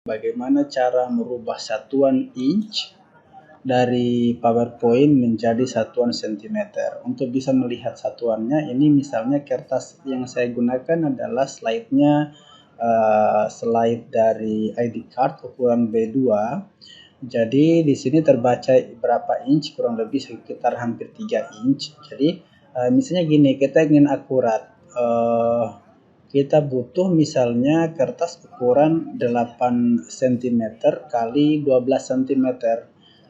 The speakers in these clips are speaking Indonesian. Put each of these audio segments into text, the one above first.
Bagaimana cara merubah satuan inch dari PowerPoint menjadi satuan cm. Untuk bisa melihat satuannya, ini misalnya kertas yang saya gunakan adalah slide-nya slide dari ID card ukuran B2. Jadi di sini terbaca berapa inch, kurang lebih sekitar hampir 3 inch. Jadi misalnya gini, kita ingin akurat. Kita butuh misalnya kertas ukuran 8 cm kali 12 cm.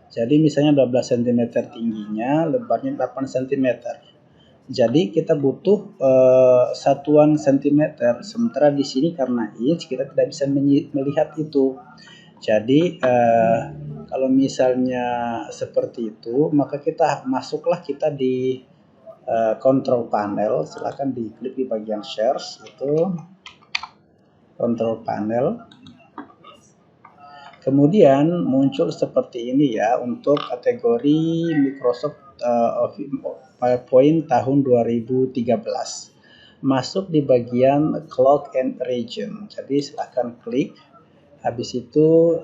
Jadi misalnya 12 cm tingginya, lebarnya 8 cm. Jadi kita butuh satuan cm. Sementara di sini karena inch kita tidak bisa melihat itu. Jadi kalau misalnya seperti itu, maka masuklah kita di control panel. Silakan diklik di bagian shares, itu control panel. Kemudian muncul seperti ini ya untuk kategori Microsoft PowerPoint tahun 2013. Masuk di bagian clock and region. Jadi silakan klik. Habis itu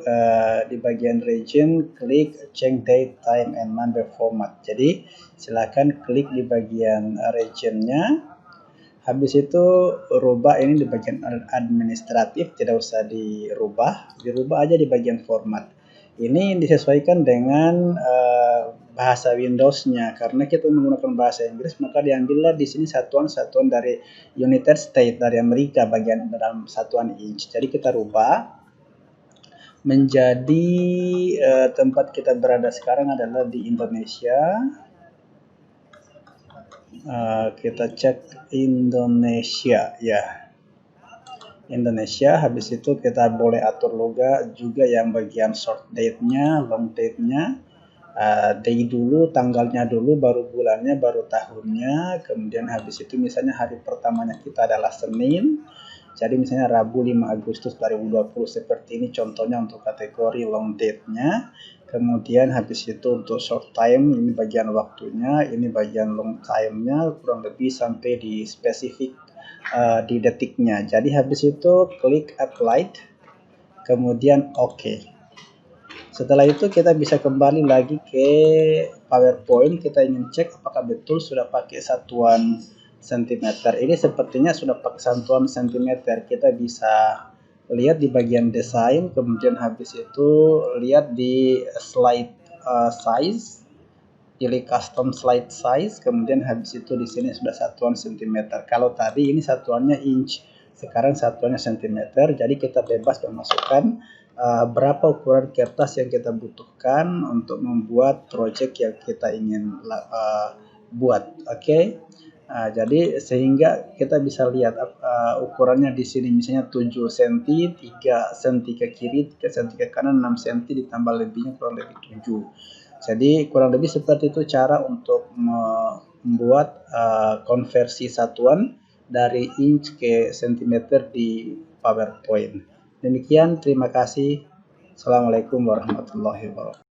di bagian region klik change date, time, and number format. Jadi silakan klik di bagian regionnya. Habis itu rubah ini di bagian administratif, tidak usah dirubah aja di bagian format. Ini disesuaikan dengan bahasa Windows-nya. Karena kita menggunakan bahasa Inggris, maka diambillah di sini satuan-satuan dari United States, dari Amerika, bagian dalam satuan inch. Jadi kita rubah menjadi tempat kita berada sekarang adalah di Indonesia. Kita cek Indonesia ya, Indonesia. Habis itu kita boleh atur juga yang bagian short date-nya, long date-nya, day dulu, tanggalnya dulu, baru bulannya, baru tahunnya. Kemudian habis itu misalnya hari pertamanya kita adalah Senin. Jadi misalnya Rabu 5 Agustus 2020 seperti ini contohnya untuk kategori long date-nya. Kemudian habis itu untuk short time, ini bagian waktunya, ini bagian long time-nya, kurang lebih sampai di spesifik di detiknya. Jadi habis itu klik apply, kemudian OK. Setelah itu kita bisa kembali lagi ke PowerPoint. Kita ingin cek apakah betul sudah pakai satuan cm. Ini sepertinya sudah pakai satuan cm. Kita bisa lihat di bagian desain, kemudian habis itu lihat di slide size, pilih custom slide size, kemudian habis itu di sini sudah satuan cm. Kalau tadi ini satuannya inch, sekarang satuannya cm. Jadi kita bebas memasukkan berapa ukuran kertas yang kita butuhkan untuk membuat project yang kita ingin buat. Oke. Jadi sehingga kita bisa lihat ukurannya di sini misalnya 7 cm, 3 cm ke kiri, 3 cm ke kanan, 6 cm ditambah lebihnya kurang lebih 7. Jadi kurang lebih seperti itu cara untuk membuat konversi satuan dari inch ke cm di PowerPoint. Demikian, terima kasih. Assalamualaikum warahmatullahi wabarakatuh.